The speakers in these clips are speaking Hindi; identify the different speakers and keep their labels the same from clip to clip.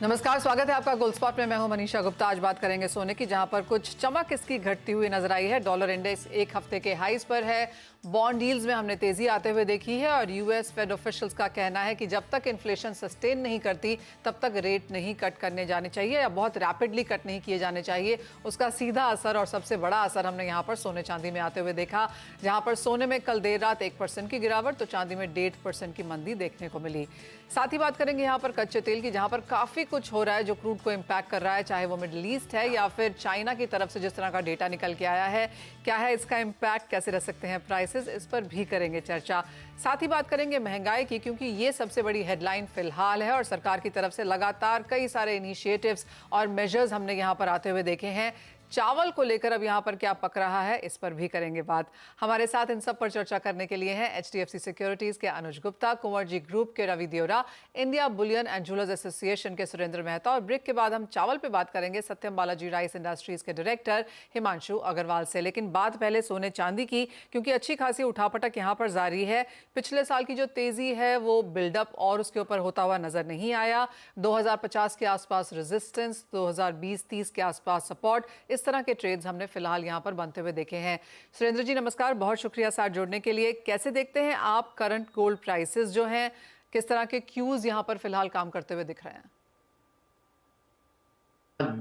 Speaker 1: नमस्कार, स्वागत है आपका गोल्ड स्पॉट में। मैं हूं मनीषा गुप्ता। आज बात करेंगे सोने की, जहां पर कुछ चमक इसकी घटती हुई नजर आई है। डॉलर इंडेक्स एक हफ्ते के हाईज पर है। बॉन्ड यील्ड्स में हमने तेजी आते हुए देखी है और यूएस फेड ऑफिशियल्स का कहना है कि जब तक इन्फ्लेशन सस्टेन नहीं करती तब तक रेट नहीं कट करने जाने चाहिए या बहुत रैपिडली कट नहीं किए जाने चाहिए। उसका सीधा असर और सबसे बड़ा असर हमने यहाँ पर सोने चांदी में आते हुए देखा, जहां पर सोने में कल देर रात 1% की गिरावट तो चांदी में 1.5% की मंदी देखने को मिली। साथ ही बात करेंगे यहाँ पर कच्चे तेल की, जहां पर काफी कुछ हो रहा है जो क्रूड को इम्पैक्ट कर रहा है, चाहे वो मिडिल ईस्ट है या फिर चाइना की तरफ से जिस तरह का डेटा निकल के आया है। क्या है इसका इम्पैक्ट, कैसे रह सकते हैं प्राइसेस, इस पर भी करेंगे चर्चा। साथ ही बात करेंगे महंगाई की, क्योंकि ये सबसे बड़ी हेडलाइन फिलहाल है और सरकार की तरफ से लगातार कई सारे इनिशिएटिव्स और मेजर्स हमने यहाँ पर आते हुए देखे हैं। चावल को लेकर अब यहाँ पर क्या पक रहा है, इस पर भी करेंगे बात। हमारे साथ इन सब पर चर्चा करने के लिए हैं एचडीएफसी सिक्योरिटीज के अनुज गुप्ता, कुंवर जी ग्रुप के Ravi Deora, India bullion and jewellers association के सुरेंद्र मेहता, और ब्रेक के बाद हम चावल पे बात करेंगे सत्यम बालाजी राइस इंडस्ट्रीज के डायरेक्टर हिमांशु अग्रवाल से। लेकिन बात पहले सोने चांदी की, क्योंकि अच्छी खासी उठापटक यहाँ पर जारी है। पिछले साल की जो तेजी है वो बिल्डअप और उसके ऊपर होता हुआ नजर नहीं आया। 2050 के आसपास रेजिस्टेंस, 2020-30 के आसपास सपोर्ट, इस तरह के ट्रेड्स हमने फिलहाल यहां पर बनते हुए देखे हैं। सुरेंद्र जी नमस्कार, बहुत शुक्रिया साथ जुड़ने के लिए। कैसे देखते हैं आप करंट गोल्ड प्राइसेस जो हैं, किस तरह के क्यूज यहां पर फिलहाल काम करते हुए दिख रहे हैं?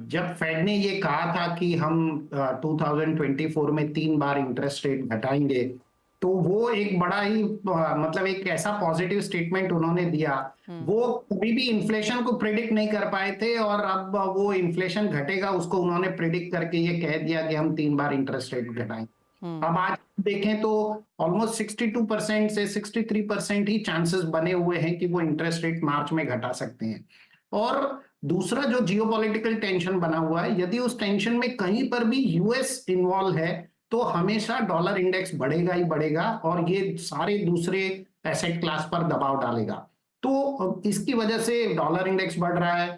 Speaker 2: जब फेड ने ये कहा था कि हम 2024 में 3 बार इंटरेस्ट रेट घटाएंगे, तो वो एक बड़ा ही मतलब एक ऐसा पॉजिटिव स्टेटमेंट उन्होंने दिया। वो कभी भी इन्फ्लेशन को प्रिडिक्ट नहीं कर पाए थे और अब वो इन्फ्लेशन घटेगा उसको उन्होंने प्रिडिक्ट करके ये कह दिया कि हम 3 बार इंटरेस्ट रेट घटाएंगे। अब आज देखें तो ऑलमोस्ट 62% से 63% ही चांसेस बने हुए हैं कि वो इंटरेस्ट रेट मार्च में घटा सकते हैं। और दूसरा जो जियोपॉलिटिकल टेंशन बना हुआ है, यदि उस टेंशन में कहीं पर भी यूएस इन्वॉल्व है तो हमेशा डॉलर इंडेक्स बढ़ेगा ही बढ़ेगा और ये सारे दूसरे एसेट क्लास पर दबाव डालेगा। तो इसकी वजह से डॉलर इंडेक्स बढ़ रहा है,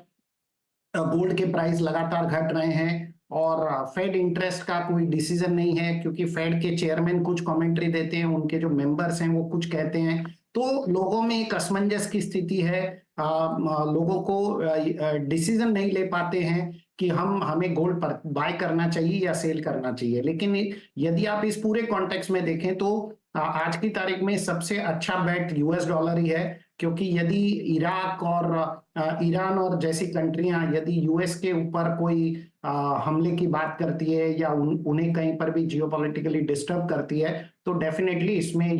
Speaker 2: गोल्ड के प्राइस लगातार घट रहे हैं और फेड इंटरेस्ट का कोई डिसीजन नहीं है, क्योंकि फेड के चेयरमैन कुछ कमेंट्री देते हैं, उनके जो मेंबर्स हैं वो कुछ कहते हैं। तो लोगों में एक असमंजस की स्थिति है। लोगों को डिसीजन नहीं ले पाते हैं कि हमें गोल्ड पर बाय करना चाहिए या सेल करना चाहिए। लेकिन यदि आप इस पूरे कॉन्टेक्स्ट में देखें तो आज की तारीख में सबसे अच्छा बेट यूएस डॉलर ही है, क्योंकि यदि इराक और ईरान और जैसी कंट्रियां यदि यूएस के ऊपर कोई हमले की बात करती है या उन्हें कहीं पर भी जियोपॉलिटिकली डिस्टर्ब करती है, तो डेफिनेटली इसमें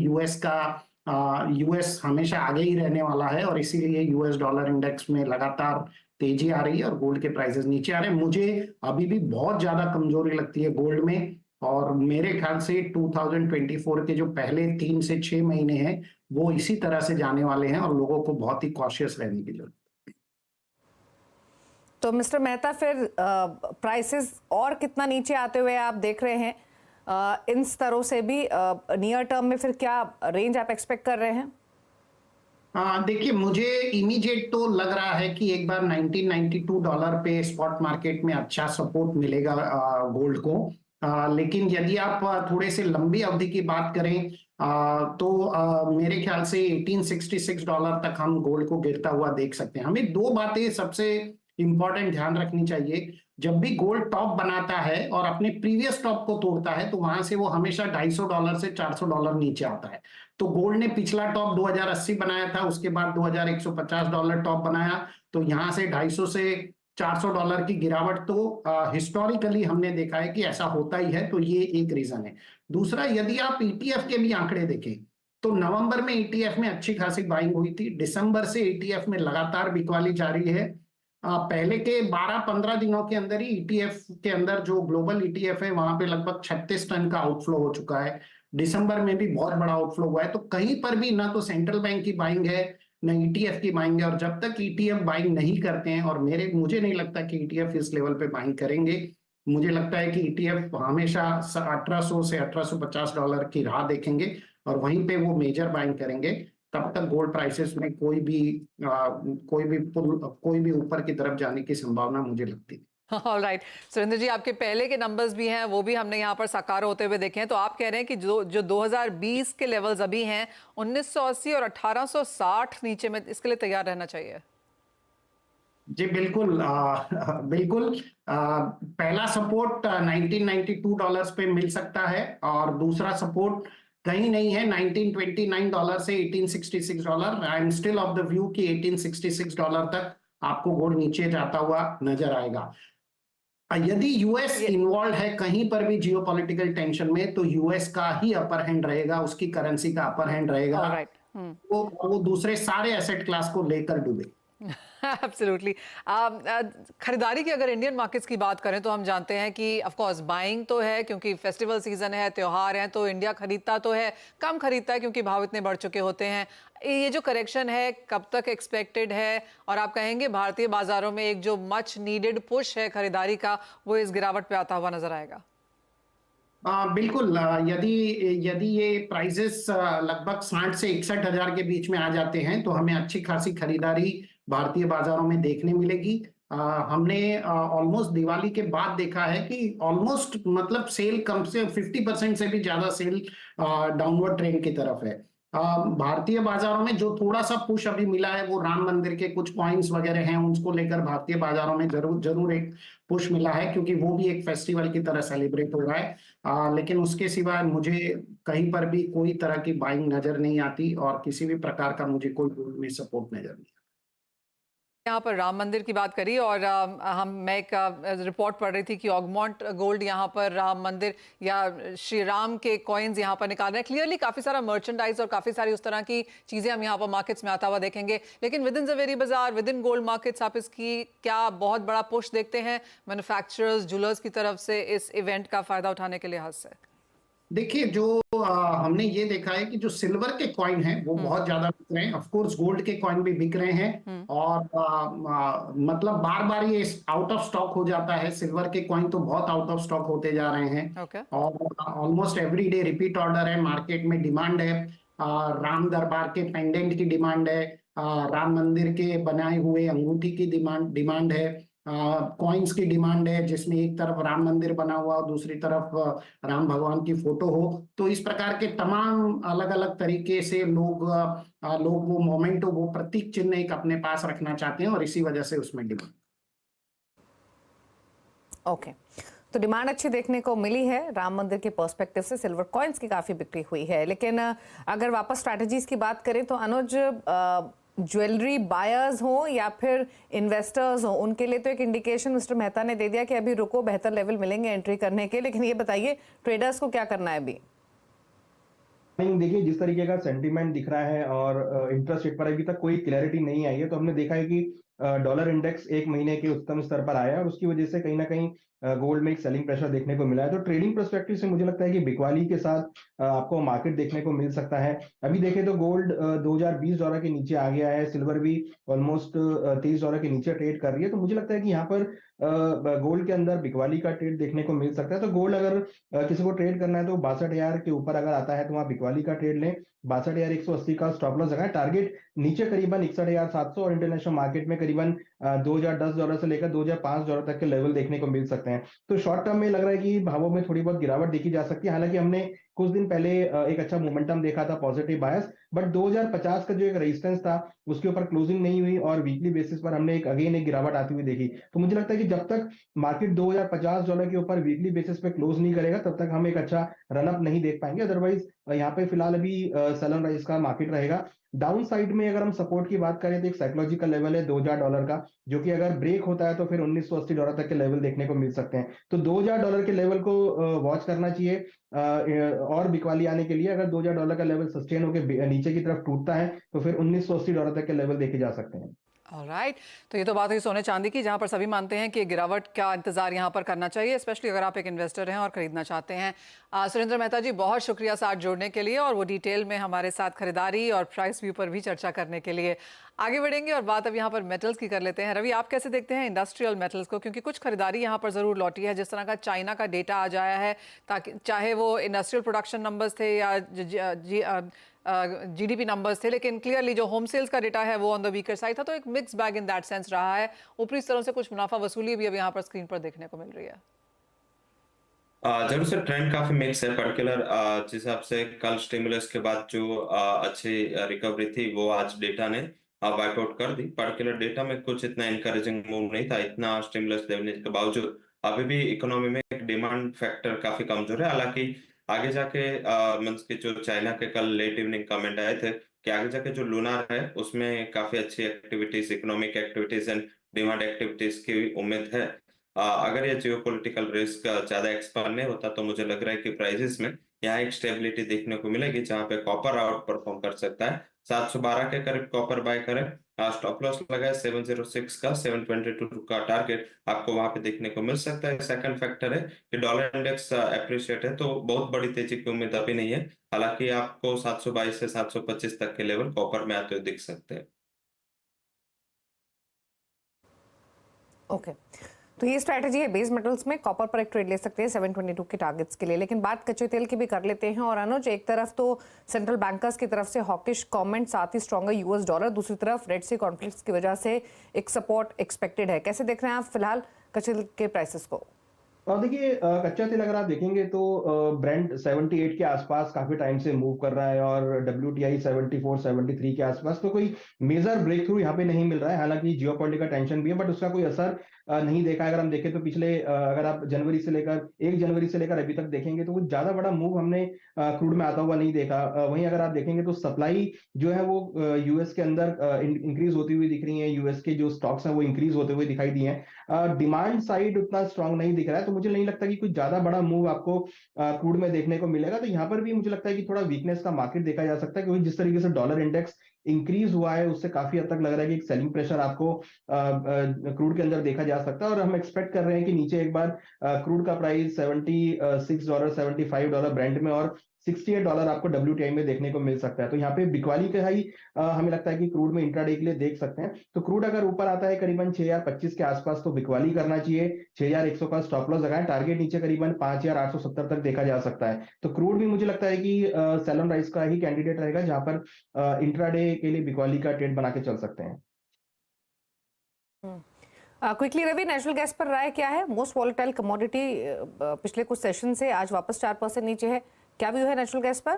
Speaker 2: यूएस हमेशा आगे ही रहने वाला है और इसीलिए यूएस डॉलर इंडेक्स में लगातार तेजी आ रही है और गोल्ड के प्राइसेस नीचे आ रहे हैं। मुझे अभी भी बहुत ज्यादा कमजोरी लगती है गोल्ड में और मेरे ख्याल से 2024 के जो पहले 3 से 6 महीने हैं वो इसी तरह से जाने वाले हैं और लोगों को बहुत ही कॉशियस रहने की जरूरत है।
Speaker 3: तो मिस्टर मेहता, फिर प्राइसेस और कितना नीचे आते हुए आप देख रहे हैं? इन स्तरों से भी नियर टर्म में फिर क्या रेंज आप एक्सपेक्ट कर रहे हैं?
Speaker 2: देखिए, मुझे इमीडिएट तो लग रहा है कि एक बार $1992 पे स्पॉट मार्केट में अच्छा सपोर्ट मिलेगा गोल्ड को। लेकिन यदि आप थोड़े से लंबी अवधि की बात करें तो मेरे ख्याल से $1866 तक हम गोल्ड को गिरता हुआ देख सकते हैं। हमें दो बातें सबसे इंपॉर्टेंट ध्यान रखनी चाहिए। जब भी गोल्ड टॉप बनाता है और अपने प्रीवियस टॉप को तोड़ता है तो वहां से वो हमेशा $250 से $400 नीचे आता है। तो गोल्ड ने पिछला टॉप 2080 बनाया था, उसके बाद $2150 टॉप बनाया, तो यहां से 250 से $400 की गिरावट तो हिस्टोरिकली हमने देखा है कि ऐसा होता ही है। तो ये एक रीजन है। दूसरा, यदि आप ईटीएफ के भी आंकड़े देखें तो नवंबर में ईटीएफ में अच्छी खासी बाइंग हुई थी, दिसंबर से ईटीएफ में लगातार बिकवाली जारी है। पहले के 12-15 दिनों के अंदर ही ईटीएफ के अंदर जो ग्लोबल ईटीएफ है वहां पे लगभग 36 टन का आउटफ्लो हो चुका है। दिसंबर में भी बहुत बड़ा आउटफ्लो हुआ है। तो कहीं पर भी ना तो सेंट्रल बैंक की बाइंग है ना ईटीएफ की बाइंग है, और जब तक ईटीएफ बाइंग नहीं करते हैं, और मुझे नहीं लगता कि ईटीएफ इस लेवल पे बाइंग करेंगे। मुझे लगता है कि ईटीएफ हमेशा 1800 से $1850 की राह देखेंगे और वहीं पे वो मेजर बाइंग करेंगे। तब तक गोल्ड प्राइसेस में कोई भी ऊपर की तरफ जाने की संभावना मुझे लगती है।
Speaker 1: ऑल राइट, सुरेंद्र जी, आपके पहले के नंबर्स भी हैं, वो भी हमने यहाँ पर साकार होते हुए देखे हैं। तो आप कह रहे हैं कि जो 2020 के लेवल्स अभी हैं 1980 और 1860 नीचे में, इसके लिए तैयार रहना चाहिए।
Speaker 2: जी बिल्कुल बिल्कुल पहला सपोर्ट $1992 पे मिल सकता है और दूसरा सपोर्ट कहीं नहीं है $1929 से $1866। I am still of the view कि $1866 तक आपको गोल्ड नीचे जाता हुआ नजर आएगा। यदि यूएस
Speaker 1: ये
Speaker 2: इन्वॉल्व है कहीं पर भी जियोपॉलिटिकल टेंशन में तो यूएस का ही अपर हैंड रहेगा, उसकी करेंसी का अपर हैंड रहेगा।
Speaker 1: All right.
Speaker 2: वो दूसरे सारे एसेट क्लास को लेकर डूबे।
Speaker 1: एब्सोल्युटली। खरीदारी की अगर इंडियन मार्केट्स की बात करें तो हम जानते हैं कि ऑफ कोर्स बाइंग तो है क्योंकि फेस्टिवल सीजन है, त्योहार हैं, तो इंडिया खरीदता तो है, कम खरीदता है क्योंकि भाव इतने बढ़ चुके होते हैं। ये जो करेक्शन है कब तक एक्सपेक्टेड है, और आप कहेंगे भारतीय बाजारों में एक जो मच नीडेड पुश है खरीदारी का वो इस गिरावट पे आता हुआ नजर आएगा?
Speaker 2: बिल्कुल यदि यदि ये प्राइजेस लगभग 60 से 61 हजार के बीच में आ जाते हैं तो हमें अच्छी खासी खरीदारी भारतीय बाजारों में देखने मिलेगी। हमने ऑलमोस्ट दिवाली के बाद देखा है कि ऑलमोस्ट मतलब सेल कम से 50% से भी ज्यादा सेल डाउनवर्ड ट्रेंड की तरफ है। भारतीय बाजारों में जो थोड़ा सा पुश अभी मिला है वो राम मंदिर के कुछ पॉइंट्स वगैरह हैं, उसको लेकर भारतीय बाजारों में जरूर जरूर एक पुश मिला है क्योंकि वो भी एक फेस्टिवल की तरह सेलिब्रेट हो रहा है। लेकिन उसके सिवा मुझे कहीं पर भी कोई तरह की बाइंग नजर नहीं आती और किसी भी प्रकार का मुझे कोई गोल्ड में सपोर्ट नजर नहीं।
Speaker 1: यहाँ पर राम मंदिर की बात करी और मैं एक रिपोर्ट पढ़ रही थी कि ऑगमोंट गोल्ड यहाँ पर राम मंदिर या श्री राम के कॉइन्स यहाँ पर निकाल रहे हैं। क्लियरली काफी सारा मर्चेंडाइज और काफी सारी उस तरह की चीजें हम यहाँ पर मार्केट्स में आता हुआ देखेंगे, लेकिन विद इन जवेरी बाजार, विद इन गोल्ड मार्केट्स आप इसकी क्या बहुत बड़ा पुश देखते हैं मैन्युफैक्चरर्स, ज्वेलर्स की तरफ से इस इवेंट का फायदा उठाने के लिहाज से?
Speaker 2: देखिए जो हमने ये देखा है कि जो सिल्वर के कॉइन हैं वो बहुत ज्यादा बिक रहे हैं। ऑफ कोर्स गोल्ड के कॉइन भी बिक रहे हैं और मतलब बार बार ये आउट ऑफ स्टॉक हो जाता है। सिल्वर के कॉइन तो बहुत आउट ऑफ स्टॉक होते जा रहे हैं
Speaker 1: ओके।
Speaker 2: और almost every day repeat order है, मार्केट में डिमांड है। राम दरबार के पेंडेंट की डिमांड है, राम मंदिर के बनाए हुए अंगूठी की डिमांड है, कॉइन्स की डिमांड है जिसमें एक तरफ राम मंदिर बना हुआ और दूसरी तरफ राम भगवान की फोटो हो। तो इस प्रकार के तमाम अलग अलग तरीके से लोग वो मोमेंट, वो प्रतीक चिन्ह एक अपने पास रखना चाहते हैं और इसी वजह से उसमें डिमांड।
Speaker 3: ओके, तो डिमांड अच्छी देखने को मिली है। राम मंदिर के पर्सपेक्टिव से सिल्वर कॉइन्स की काफी बिक्री हुई है। लेकिन अगर वापस स्ट्रैटेजीज की बात करें तो अनुज, ज्वेलरी बायर्स हो या फिर इन्वेस्टर्स हो, उनके लिए तो एक इंडिकेशन मिस्टर मेहता ने दे दिया कि अभी रुको, बेहतर लेवल मिलेंगे एंट्री करने के। लेकिन ये बताइए ट्रेडर्स को क्या करना है अभी?
Speaker 4: नहीं, देखिए जिस तरीके का सेंटीमेंट दिख रहा है और इंटरेस्ट रेट पर अभी तक कोई क्लैरिटी नहीं आई है, तो हमने देखा है कि डॉलर इंडेक्स एक महीने के उच्चतम स्तर पर आया है और उसकी वजह से कहीं ना कहीं गोल्ड में एक सेलिंग प्रेशर देखने को मिला है। तो ट्रेडिंग पर्सपेक्टिव से मुझे लगता है कि बिकवाली के साथ आपको मार्केट देखने को मिल सकता है। अभी देखें तो गोल्ड $2020 के नीचे आ गया है, सिल्वर भी ऑलमोस्ट $23 के नीचे ट्रेड कर रही है। तो मुझे लगता है कि यहाँ पर गोल्ड के अंदर बिकवाली का ट्रेड देखने को मिल सकता है। तो गोल्ड अगर किसी को ट्रेड करना है तो 62,000 के ऊपर अगर आता है तो वहाँ बिकवाली का ट्रेड लें। 62,180 का स्टॉप लॉस लगाए, टारगेट नीचे करीबन 61,700 और इंटरनेशनल मार्केट में करीबन $2010 से लेकर $2005 तक के लेवल देखने को मिल सकते हैं। तो शॉर्ट टर्म में लग रहा है कि भावों में थोड़ी बहुत गिरावट देखी जा सकती है। हालांकि हमने कुछ दिन पहले एक अच्छा मोमेंटम देखा था, पॉजिटिव बायस, बट 2050 का जो एक रेजिस्टेंस था उसके ऊपर क्लोजिंग नहीं हुई और वीकली बेसिस पर हमने एक गिरावट आती हुई देखी। तो मुझे लगता है कि जब तक मार्केट $2050 के ऊपर वीकली बेसिस पे क्लोज नहीं करेगा तब तक हम एक अच्छा रनअप नहीं देख पाएंगे। अदरवाइज यहाँ पे फिलहाल अभी सेल ऑन राइज का मार्केट रहेगा। डाउन साइड में अगर हम सपोर्ट की बात करें तो एक साइकोलॉजिकल लेवल है $2000 का, जो कि अगर ब्रेक होता है तो फिर $1980 तक के लेवल देखने को मिल सकते हैं। तो $2000 के लेवल को वॉच करना चाहिए और बिकवाली आने के लिए। अगर $2000 का लेवल सस्टेन होकर नीचे की तरफ टूटता है तो फिर $1980 तक के लेवल देखे जा सकते हैं।
Speaker 1: ऑलराइट, तो ये तो बात हुई सोने चांदी की, जहां पर सभी मानते हैं कि गिरावट का इंतजार यहां पर करना चाहिए, स्पेशली अगर आप एक इन्वेस्टर हैं और खरीदना चाहते हैं। सुरेंद्र मेहता जी, बहुत शुक्रिया साथ जोड़ने के लिए और वो डिटेल में हमारे साथ खरीदारी और प्राइस व्यू पर भी चर्चा करने के लिए। आगे बढ़ेंगे और बात अब यहाँ पर मेटल्स की कर लेते हैं। रवि, आप कैसे देखते हैं इंडस्ट्रियल मेटल्स को, क्योंकि कुछ खरीदारी यहाँ पर जरूर लौटी है। जिस तरह का चाइना का डेटा आ जाया है, ताकि चाहे वो इंडस्ट्रियल प्रोडक्शन नंबर्स थे या जीडीपी नंबर्स थे, लेकिन क्लियरली जो होम सेल्स का डेटा है वो ऑन द वीकर साइड था, तो एक mix bag in that sense रहा है। ऊपरी स्तरों से कुछ मुनाफा वसूली भी अब यहाँ पर स्क्रीन पर देखने को मिल रही है।
Speaker 5: जरूर सर, ट्रेंड काफी मिक्स है। पर्टिकुलर जिस हिसाब से कल स्टिमुलस के बाद जो अच्छी रिकवरी थी वो आज डेटा ने वाइप आउट कर दी। पर्टिकुलर डेटा में कुछ इतना इनकरेजिंग मूव नहीं था, इतना स्टिमुलस देने के बावजूद अभी भी इकोनॉमी में एक डिमांड फैक्टर काफी कमजोर है। हालांकि आगे जाके मींस के जो चाइना के कल लेट इवनिंग कमेंट आए थे कि आगे जाके जो लूनार है उसमें काफी अच्छी activities, economic activities and demand activities की उम्मीद है। अगर ये जियोपॉलिटिकल रिस्क ज्यादा एक्सपांड नहीं होता तो मुझे लग रहा है कि प्राइसेस में यहाँ एक स्टेबिलिटी देखने को मिलेगी, जहां पे कॉपर आउट परफॉर्म कर सकता है। 712 के करीब कॉपर बाय करें। स्टॉप लॉस लगाए 706 का, 722 का टारगेट आपको वहां पे देखने को मिल सकता है। सेकंड फैक्टर है कि डॉलर इंडेक्स अप्रिशिएट है, तो बहुत बड़ी तेजी की उम्मीद अभी नहीं है। हालांकि आपको 722 से 725 तक के लेवल कॉपर में आते हुए दिख सकते हैं।
Speaker 3: ओके, तो ये स्ट्रैटेजी है बेस मेटल्स में। कॉपर पर एक ट्रेड ले सकते हैं 722 के टारगेट्स के लिए। लेकिन बात कच्चे तेल की भी कर लेते हैं। और अनुज, एक तरफ तो सेंट्रल बैंकर्स की तरफ से हॉकिश कमेंट, साथ ही स्ट्रॉन्गर यूएस डॉलर, दूसरी तरफ रेड सी कॉन्फ्लिक्ट्स की वजह से एक सपोर्ट एक्सपेक्टेड है। कैसे देख रहे हैं आप फिलहाल कच्चे तेल के प्राइसेस को?
Speaker 4: और देखिए, कच्चा तेल अगर आप देखेंगे तो ब्रेंट 78 के आसपास काफी टाइम से मूव कर रहा है और WTI 74 73 के आसपास। तो कोई मेजर ब्रेक थ्रू यहाँ पे नहीं मिल रहा है। हालांकि जियोपॉलिटिकल टेंशन भी है, बट उसका कोई असर नहीं देखा। अगर हम देखें तो पिछले अगर आप 1 जनवरी से लेकर अभी तक देखेंगे तो कुछ ज्यादा बड़ा मूव हमने क्रूड में आता हुआ नहीं देखा। वहीं अगर आप देखेंगे तो सप्लाई जो है वो यूएस के अंदर इंक्रीज होती हुई दिख रही है। यूएस के जो स्टॉक्स हैं वो इंक्रीज होते हुए दिखाई दिए हैं। डिमांड साइड उतना स्ट्रांग नहीं दिख रहा है, तो मुझे नहीं लगता कि कुछ ज्यादा बड़ा मूव आपको क्रूड में देखने को मिलेगा। तो यहाँ पर भी मुझे लगता है कि थोड़ा वीकनेस का मार्केट देखा जा सकता है, क्योंकि जिस तरीके से डॉलर इंडेक्स इंक्रीज हुआ है उससे काफी हद तक लग रहा है कि एक सेलिंग प्रेशर आपको क्रूड के अंदर देखा जा सकता है। और हम एक्सपेक्ट कर रहे हैं कि नीचे एक बार क्रूड का प्राइस $76 $75 ब्रेंट में और $68 आपको WTI में देखने को मिल सकता है। तो यहाँ पे बिकवाली का ही हमें लगता है कि क्रूड में इंट्राडे के लिए देख सकते हैं। तो क्रूड अगर ऊपर आता है करीबन 6025 के आसपास तो बिकवाली करना चाहिए। 6100 का स्टॉप लॉस लगाएं। टारगेट नीचे करीबन 5870 तक देखा जा सकता है। तो क्रूड भी मुझे लगता है कि सेल ऑन राइज का ही कैंडिडेट रहेगा, जहां पर इंट्राडे के लिए बिकवाली का ट्रेड बना के चल सकते हैं।
Speaker 3: क्विकली रवि, नेचुरल गैस पर राय क्या है? मोस्ट वॉलेटाइल कमोडिटी पिछले कुछ सेशन से आज वापस 4% नीचे है। क्या व्यू है नेचुरल गैस पर?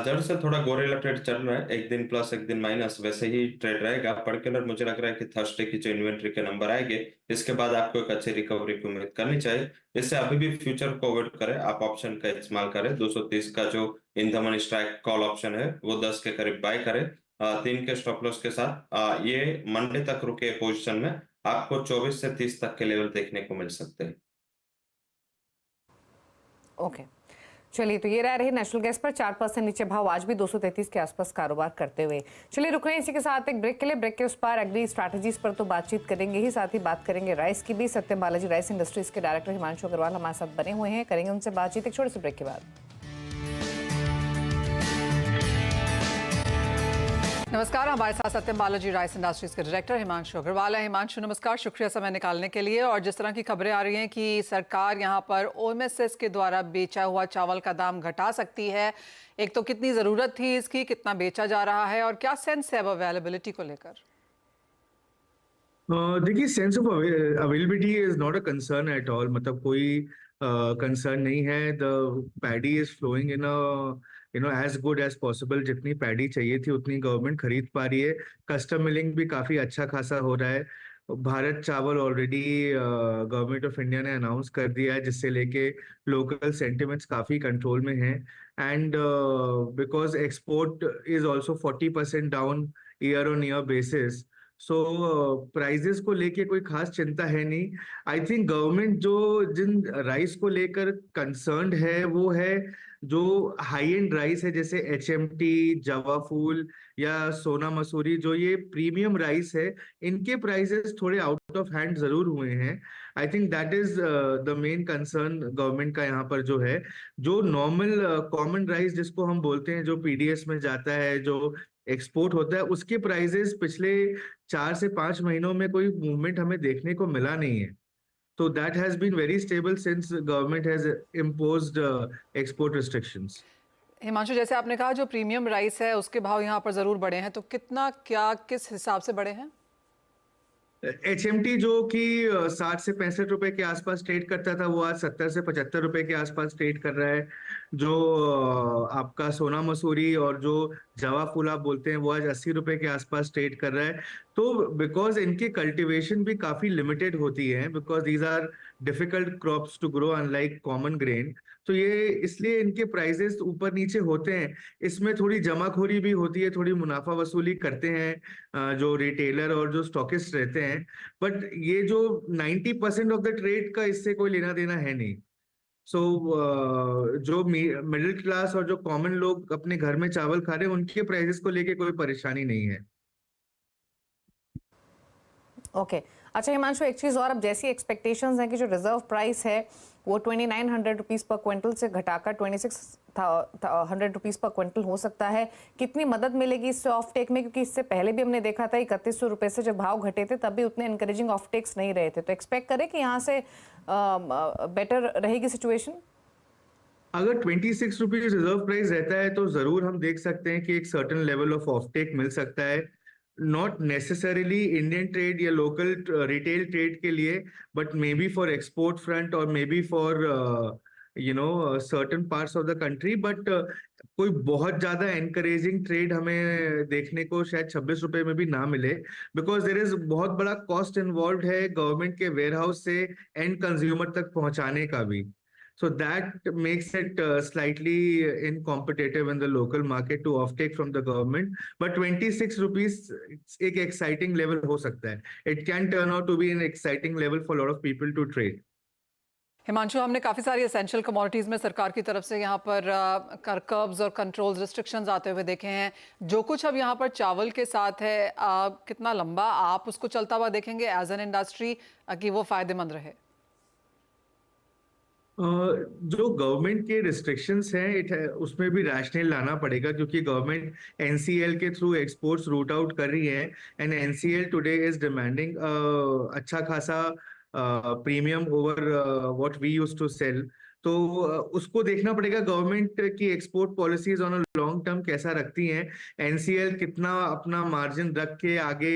Speaker 5: जड़ से थोड़ा गोरेला ट्रेड चल रहा है, एक दिन प्लस एक दिन माइनस, वैसे ही ट्रेड रहेगा। पर्टिकुलर मुझे लग रहा है कि थर्सडे की जो इन्वेंट्री के नंबर आएंगे इसके बाद आपको एक अच्छी रिकवरी की उम्मीद करनी चाहिए। इससे अभी भी फ्यूचर को अवॉइड करें, आप ऑप्शन का इस्तेमाल करें। 230 का जो in the money strike call option है वो 10 के करीब बाय करें 3 के स्टॉप लॉस के साथ। ये मंडे तक रुके पोजिशन में आपको 24 से 30 तक के लेवल देखने को मिल सकते हैं।
Speaker 3: ओके, चलिए, तो ये रही नेचुरल गैस पर 4% नीचे भाव, आज भी 233 के आसपास कारोबार करते हुए। चलिए, रुक रहे हैं इसी के साथ एक ब्रेक के लिए। ब्रेक के उस पार एग्री स्ट्रैटेजीज पर तो बातचीत करेंगे ही, साथ ही बात करेंगे राइस की भी। सत्यम बालाजी राइस इंडस्ट्रीज के डायरेक्टर हिमांशु अग्रवाल हमारे साथ बने हुए हैं, करेंगे उनसे बातचीत एक छोटे से ब्रेक के बाद।
Speaker 1: नमस्कार, हमारे साथ सत्यम बालाजी राइस इंडस्ट्रीज के डायरेक्टर हिमांशु अग्रवाल है। हिमांशु, नमस्कार, शुक्रिया समय निकालने के लिए। और जिस तरह की खबरें आ रही हैं कि सरकार यहां पर OMSS के द्वारा बेचा हुआ चावल का दाम घटा सकती है, एक तो कितनी ज़रूरत थी इसकी, कितना बेचा जा रहा है और क्या सेंस है अब अवेलेबिलिटी को लेकर?
Speaker 6: देखिए, sense of availability is not a concern at all. मतलब कोई कंसर्न नहीं है। The paddy is flowing in as good as possible. जितनी पैडी चाहिए थी उतनी गवर्नमेंट खरीद पा रही है। कस्टम मिलिंग भी काफी अच्छा खासा हो रहा है। भारत चावल ऑलरेडी गवर्नमेंट ऑफ इंडिया ने अनाउंस कर दिया है, जिससे लेके लोकल सेंटिमेंट्स काफी कंट्रोल में हैं। And because export is also 40% down year on year basis, so prices को लेके कोई खास चिंता है नहीं। आई थिंक गवर्नमेंट जो जिन राइस को लेकर कंसर्न्ड है वो है जो हाई एंड राइस है, जैसे HMT, जवा फूल या सोना मसूरी, जो ये प्रीमियम राइस है, इनके प्राइसेस थोड़े आउट ऑफ हैंड जरूर हुए हैं। I think that is the main concern government का यहाँ पर जो है। जो नॉर्मल कॉमन राइस जिसको हम बोलते हैं, जो PDS में जाता है, जो एक्सपोर्ट होता है, उसके प्राइसेस पिछले 4 से 5 महीनों में कोई मूवमेंट हमें देखने को मिला नहीं है। तो that has been very stable since government has imposed export restrictions.
Speaker 1: Himanshu, जैसे आपने कहा जो प्रीमियम राइस है उसके भाव यहाँ पर ज़रूर बढ़े हैं, तो कितना, क्या, किस हिसाब से बढ़े हैं?
Speaker 6: HMT जो कि 60 से 65 रुपए के आसपास ट्रेड करता था, वो आज 70 से 75 रुपए के आसपास ट्रेड कर रहा है। जो आपका सोना मसूरी और जो जवा फूल आप बोलते हैं, वो आज 80 रुपए के आसपास ट्रेड कर रहा है। तो बिकॉज इनकी कल्टीवेशन भी काफी लिमिटेड होती है, because these are difficult crops to grow unlike common grain, तो ये इसलिए इनके प्राइसेस ऊपर नीचे होते हैं। इसमें थोड़ी जमाखोरी भी होती है, थोड़ी मुनाफा वसूली करते हैं जो रिटेलर और जो स्टॉकिस्ट रहते हैं, बट ये जो 90% ऑफ द ट्रेड का इससे कोई लेना देना है नहीं। सो जो मिडिल क्लास और जो कॉमन लोग अपने घर में चावल खा रहे हैं, उनके प्राइसेस को लेके कोई परेशानी नहीं है।
Speaker 3: ओके अच्छा हिमांशु, एक चीज़ और, अब जैसी एक्सपेक्टेशंस हैं कि जो रिजर्व प्राइस है वो 2900 रुपीज़ पर क्विंटल से घटाकर 2600 रुपीज़ पर क्विंटल हो सकता है, कितनी मदद मिलेगी इससे ऑफ टेक में? क्योंकि इससे पहले भी हमने देखा था 3100 रुपये से जब भाव घटे थे तब भी उतने इनकरेजिंग ऑफ टेक्स नहीं रहे थे, तो एक्सपेक्ट करें कि यहाँ से बेटर रहेगी सिचुएशन?
Speaker 6: अगर 26 रुपीज रिजर्व प्राइस रहता है तो जरूर हम देख सकते हैं कि एक सर्टेन लेवल ऑफ ऑफटेक मिल सकता है, नॉट नेसेसरीली इंडियन ट्रेड या लोकल रिटेल ट्रेड के लिए, but maybe for export front और maybe for certain parts of the country. But कोई बहुत ज्यादा एनकरेजिंग ट्रेड हमें देखने को शायद 26 रुपए में भी ना मिले, बिकॉज देयर इज बहुत बड़ा कॉस्ट इन्वॉल्व है गवर्नमेंट के वेयरहाउस से एंड कंज्यूमर तक पहुंचाने का भी। So that makes it slightly incompetitive in the local market to offtake from the government. But 26 rupees एक exciting level हो सकता है. It can turn out to be an exciting level for a lot of people to trade.
Speaker 1: Himanshu, हमने काफ़ी सारी एसेंशियल कमोडिटीज़ में सरकार की तरफ से यहाँ पर कर्ब्स और कंट्रोल्स रिस्ट्रिक्शंस आते हुए देखे हैं। जो कुछ अब यहाँ पर चावल के साथ है, कितना लंबा आप उसको चलता हुआ देखेंगे एज एन इंडस्ट्री कि वो फायदेमंद रहे?
Speaker 6: जो गवर्नमेंट के रिस्ट्रिक्शंस हैं उसमें भी रैशनल लाना पड़ेगा, क्योंकि गवर्नमेंट एनसीएल के थ्रू एक्सपोर्ट्स रूट आउट कर रही है and NCL today is demanding अच्छा खासा premium over what we used to sell. तो उसको देखना पड़ेगा गवर्नमेंट की export policies on a long term कैसा रखती हैं, एनसीएल कितना अपना मार्जिन रख के आगे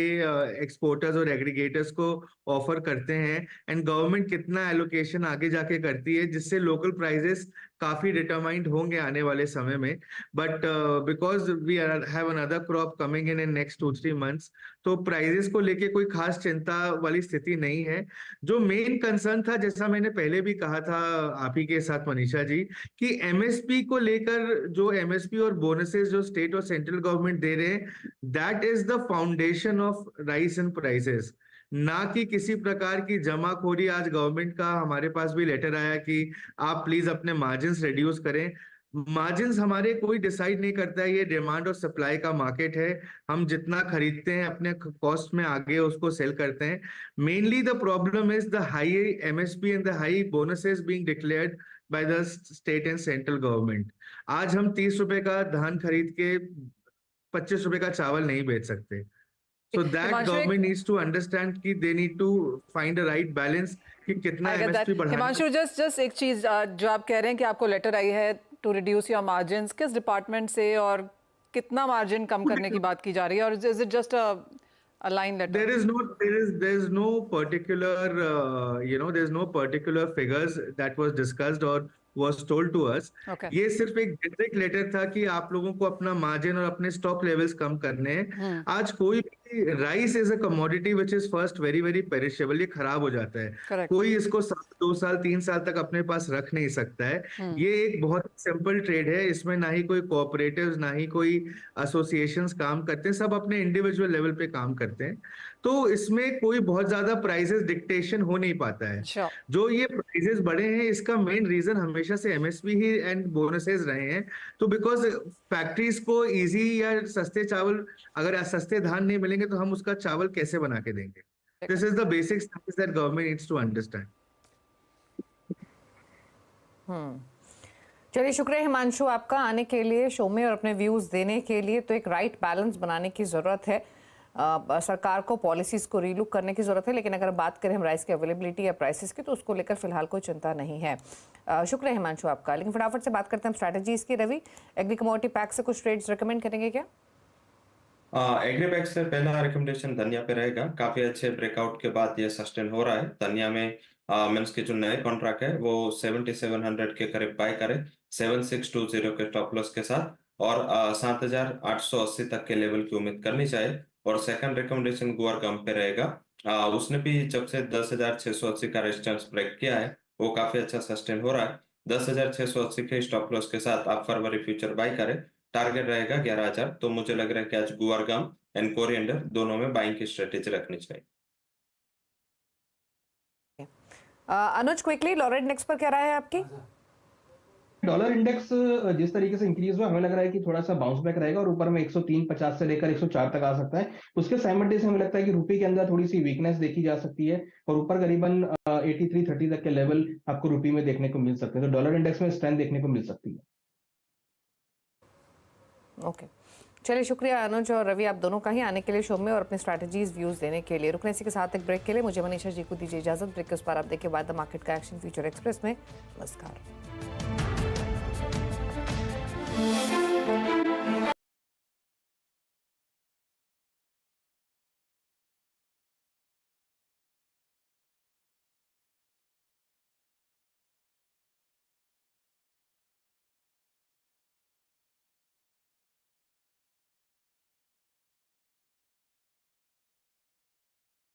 Speaker 6: एक्सपोर्टर्स और एग्रीगेटर्स को ऑफर करते हैं, एंड गवर्नमेंट कितना एलोकेशन आगे जाके करती है, जिससे लोकल प्राइसेस काफी डिटरमाइंड होंगे आने वाले समय में। But because we have another crop coming in next 2-3 months, तो प्राइसेस को लेके कोई खास चिंता वाली स्थिति नहीं है। जो मेन कंसर्न था, जैसा मैंने पहले भी कहा था आप ही के साथ मनीषा जी, कि एमएसपी को लेकर जो एमएसपी और बोनसेस जो स्टेट और सेंट्रल गवर्नमेंट दे रहे हैं, that is the foundation of rice and prices, ना कि किसी प्रकार की जमाखोरी। आज गवर्नमेंट का हमारे पास भी लेटर आया कि आप प्लीज अपने मार्जिन्स रिड्यूस करें। मार्जिन्स हमारे कोई डिसाइड नहीं करता है, ये डिमांड और सप्लाई का मार्केट है। हम जितना खरीदते हैं अपने कॉस्ट में आगे उसको सेल करते हैं। Mainly the problem is the high MSP and the high bonuses being declared by the state and central government. आज हम 30 रुपए का धान खरीद के 25 रुपए का चावल नहीं बेच सकते। So that government needs to understand कि they need to find a right balance कि कितना MSP बढ़ाना।
Speaker 1: हिमांशु, just एक चीज जो आप कह रहे हैं कि आपको लेटर आई है टू रिड्यूस योर मार्जिन्स, किस डिपार्टमेंट से और कितना मार्जिन कम करने की बात की जा रही है, और is it just a line letter?
Speaker 6: There is no particular there is no particular figures that was discussed or was told to us.
Speaker 1: Okay.
Speaker 6: ये सिर्फ एक जेनरिक लेटर था कि आप लोगों को अपना मार्जिन और अपने स्टॉक लेवल्स कम करने हैं। आज कोई भी rice is a commodity which is first very very perishable, ये खराब हो जाता है।
Speaker 1: Correct.
Speaker 6: कोई इसको 2 साल 3 साल तक अपने पास रख नहीं सकता है। ये एक बहुत सिंपल ट्रेड है, इसमें ना ही कोई कोऑपरेटिव्स ना ही कोई एसोसिएशंस काम करते हैं, सब अपने इंडिविजुअल लेवल पे काम करते हैं। तो इसमें कोई बहुत ज्यादा प्राइसेस डिक्टेशन हो नहीं पाता है।
Speaker 1: Sure.
Speaker 6: जो ये प्राइसेस बढ़े हैं, इसका मेन रीजन हमेशा से एमएसपी ही एंड बोनसेस रहे हैं। तो बिकॉज फैक्ट्रीज को इजी या सस्ते चावल, अगर सस्ते धान नहीं मिलेंगे तो हम उसका चावल कैसे बना के देंगे? This is the basic things that government needs to understand.
Speaker 3: चलिए, शुक्रिया हिमांशु आपका आने के लिए शो में और अपने व्यूज देने के लिए। तो एक राइट बैलेंस बनाने की जरूरत है, सरकार को पॉलिसीज को रीलुक करने की जरूरत है, लेकिन अगर बात करें हम राइस की अवेलेबिलिटी या प्राइसेस की, तो उसको लेकर फिलहाल कोई चिंता नहीं है। शुक्रिया हिमांशु आपका। लेकिन फटाफट से बात करते हैं हम स्ट्रैटेजीज की। रवि, एग्री कमोडिटी पैक से कुछ ट्रेड्स रिकमेंड करेंगे क्या?
Speaker 5: एग्रीबैक से पहला रिकमेंडेशन धनिया पे रहेगा। काफी अच्छे ब्रेकआउट के बाद ये सस्टेन हो रहा है। धनिया में मीन्स के जो नए कॉन्ट्रैक्ट है वो 7700 के करीब बाय करे 7620 के स्टॉप लॉस के साथ, और 7880 तक के लेवल की उम्मीद करनी चाहिए। और सेकंड रिकमेंडेशन गुआरगम पे रहेगा। उसने भी जब से 10,680 का रेजिस्टेंस ब्रेक किया है वो काफी अच्छा सस्टेन हो रहा है। 10,680 के स्टॉप लॉस के साथ आप फरवरी फ्यूचर बाय करें। टारगेट रहेगा 11,000। तो मुझे लग रहा है कि आज गुआरगम एंड कोरिएंडर दोनों में बाइंग की स्ट्रेटेजी रखनी चाहिए।
Speaker 3: अनुज, क्विकली डॉलर इंडेक्स पर क्या राय है आपकी?
Speaker 4: डॉलर इंडेक्स जिस तरीके से इंक्रीज हुआ, हमें लग रहा है कि थोड़ा सा बाउंस बैक रहेगा और ऊपर में 103.50 से लेकर 104 तक आ सकता है। उसके साइमल्टेनियसली हमें लगता है कि रुपये के अंदर थोड़ी सी वीकनेस देखी जा सकती है और ऊपर करीबन 83.30 तक के लेवल आपको रुपये में देखने को मिल सकते हैं। तो डॉलर इंडेक्स में स्ट्रेंथ देखने को मिल सकती है।
Speaker 3: ओके, चलिए, शुक्रिया अनुज और रवि, आप दोनों का ही आने के लिए शो में और अपने स्ट्रैटेजीज व्यूज देने के लिए। रुकने इसी के साथ एक ब्रेक के लिए मुझे मनीषा जी को दीजिए इजाजत। ब्रेक के उस पर आप देखिए बाद द मार्केट का एक्शन फ्यूचर एक्सप्रेस में। नमस्कार।